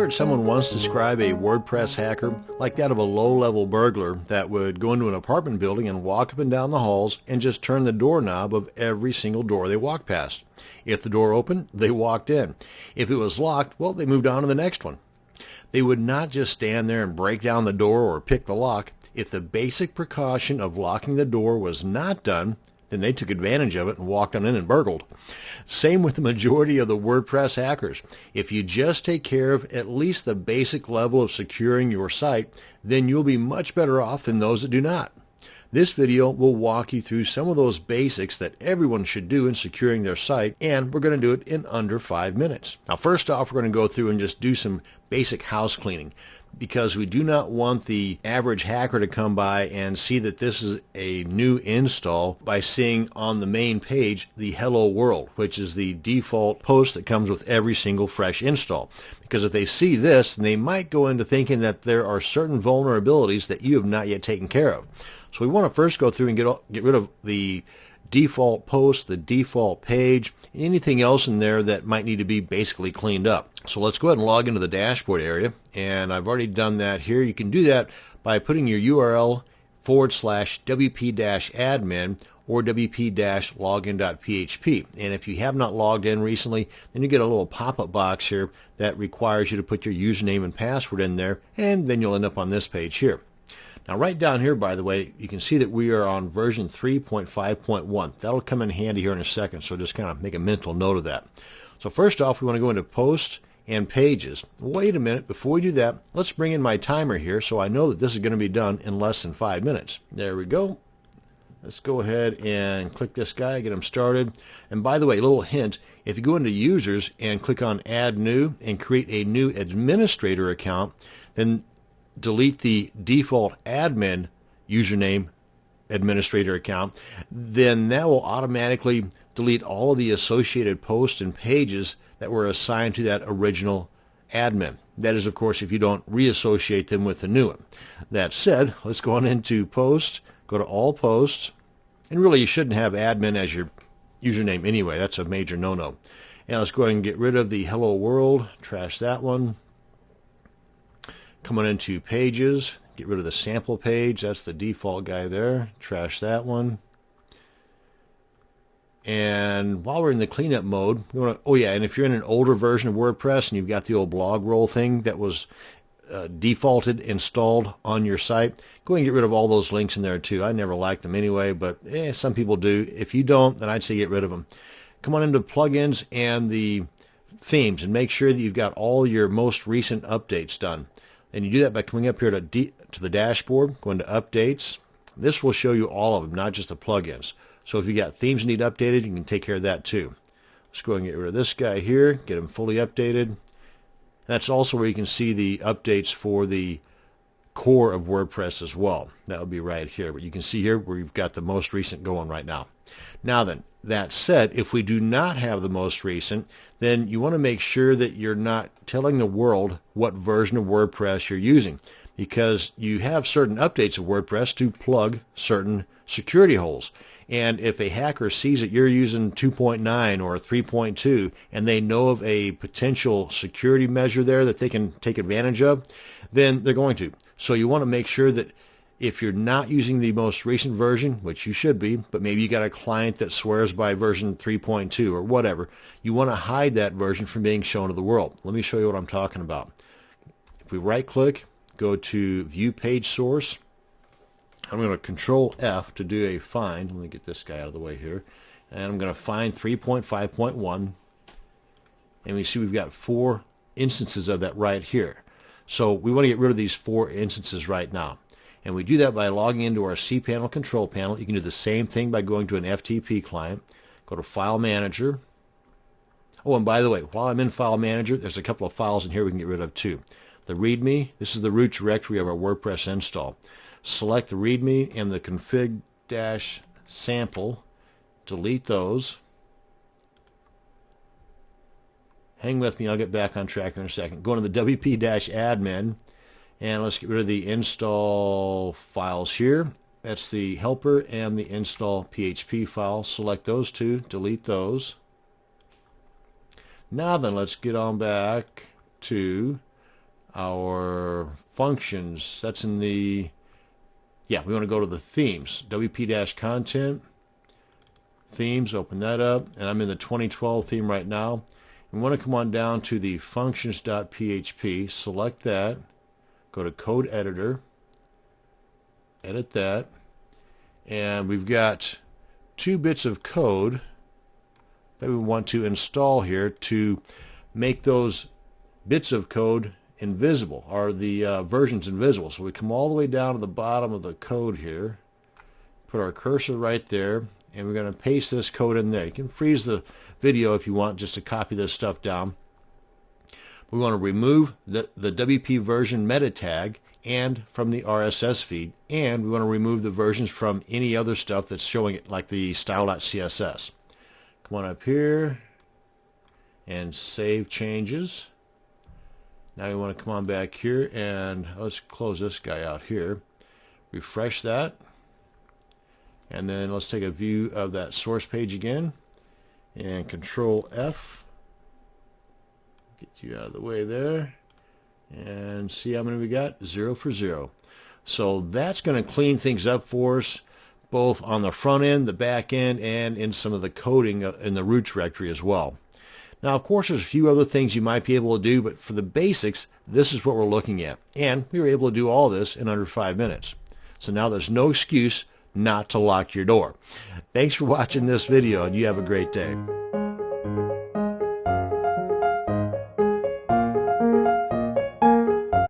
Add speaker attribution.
Speaker 1: heard someone once describe a WordPress hacker like that of a low-level burglar that would go into an apartment building and walk up and down the halls and just turn the doorknob of every single door they walked past. If the door opened, they walked in. If it was locked, well, they moved on to the next one. They would not just stand there and break down the door or pick the lock. If the basic precaution of locking the door was not done, then they took advantage of it and walked on in and burgled. Same with the majority of the WordPress hackers. If you just take care of at least the basic level of securing your site, then you'll be much better off than those that do not. This video will walk you through some of those basics that everyone should do in securing their site, and we're going to do it in under 5 minutes. Now, first off, we're going to go through and just do some basic house cleaning, because we do not want the average hacker to come by and see that this is a new install by seeing on the main page the hello world, which is the default post that comes with every single fresh install. Because if they see this, they might go into thinking that there are certain vulnerabilities that you have not yet taken care of. So we want to first go through and get rid of the default post, the default page, and anything else in there that might need to be basically cleaned up. So let's go ahead and log into the dashboard area, and I've already done that here. You can do that by putting your URL /wp-admin or wp-login.php. And if you have not logged in recently, then you get a little pop-up box here that requires you to put your username and password in there, and then you'll end up on this page here. Now right down here, by the way, you can see that we are on version 3.5.1. That'll come in handy here in a second, so just kind of make a mental note of that. So first off, we want to go into Posts and Pages. Wait a minute, before we do that, let's bring in my timer here so I know that this is going to be done in less than 5 minutes. There we go. Let's go ahead and click this guy, get him started. And by the way, a little hint, if you go into Users and click on Add New and create a new administrator account, then delete the default admin username administrator account, then that will automatically delete all of the associated posts and pages that were assigned to that original admin. That is, of course, if you don't reassociate them with the new one. That said, let's go on into Posts, go to All Posts, and really you shouldn't have admin as your username anyway. That's a major no-no. And let's go ahead and get rid of the Hello World, trash that one. Come on into Pages, get rid of the sample page, that's the default guy there, trash that one. And while we're in the cleanup mode, we want to, oh yeah, and if you're in an older version of WordPress and you've got the old blog roll thing that was defaulted installed on your site, go ahead and get rid of all those links in there too. I never liked them anyway, but some people do. If you don't, then I'd say get rid of them. Come on into plugins and the themes and make sure that you've got all your most recent updates done. And you do that by coming up here to the dashboard, going to Updates. This will show you all of them, not just the plugins. So if you got themes that need updated, you can take care of that too. Let's go ahead and get rid of this guy here, get him fully updated. That's also where you can see the updates for the core of WordPress as well. That would be right here. But you can see here where you've got the most recent going right now. Now then, that said, if we do not have the most recent, then you want to make sure that you're not telling the world what version of WordPress you're using, because you have certain updates of WordPress to plug certain security holes. And if a hacker sees that you're using 2.9 or 3.2 and they know of a potential security measure there that they can take advantage of, then they're going to. So you want to make sure that if you're not using the most recent version, which you should be, but maybe you got a client that swears by version 3.2 or whatever, you want to hide that version from being shown to the world. Let me show you what I'm talking about. If we right click, go to View Page Source, I'm going to Control F to do a find. Let me get this guy out of the way here. And I'm going to find 3.5.1. And we see we've got 4 instances of that right here. So we want to get rid of these 4 instances right now. And we do that by logging into our cPanel control panel. You can do the same thing by going to an FTP client. Go to File Manager. Oh, and by the way, while I'm in File Manager, there's a couple of files in here we can get rid of too. The README, this is the root directory of our WordPress install. Select the README and the config-sample. Delete those. Hang with me, I'll get back on track here in a second. Go into the WP-admin. And let's get rid of the install files here. That's the helper and the install PHP file. Select those two, delete those. Now then, let's get on back to our functions. That's in the, yeah, we want to go to the themes. WP-content, themes, open that up. And I'm in the 2012 theme right now. We want to come on down to the functions.php, select that, go to code editor, edit that, and we've got 2 bits of code that we want to install here to make those bits of code invisible, or the versions invisible. So we come all the way down to the bottom of the code here, put our cursor right there, and we're going to paste this code in there. You can freeze the video if you want just to copy this stuff down. We want to remove the WP version meta tag and from the RSS feed, and we want to remove the versions from any other stuff that's showing it, like the style.css. Come on up here and save changes. Now we want to come on back here and let's close this guy out here. Refresh that. And then let's take a view of that source page again. And Control F. Get you out of the way there. And see how many we got? 0 for 0. So that's going to clean things up for us, both on the front end, the back end, and in some of the coding in the root directory as well. Now, of course, there's a few other things you might be able to do, but for the basics, this is what we're looking at. And we were able to do all this in under 5 minutes. So now there's no excuse not to lock your door. Thanks for watching this video, and you have a great day.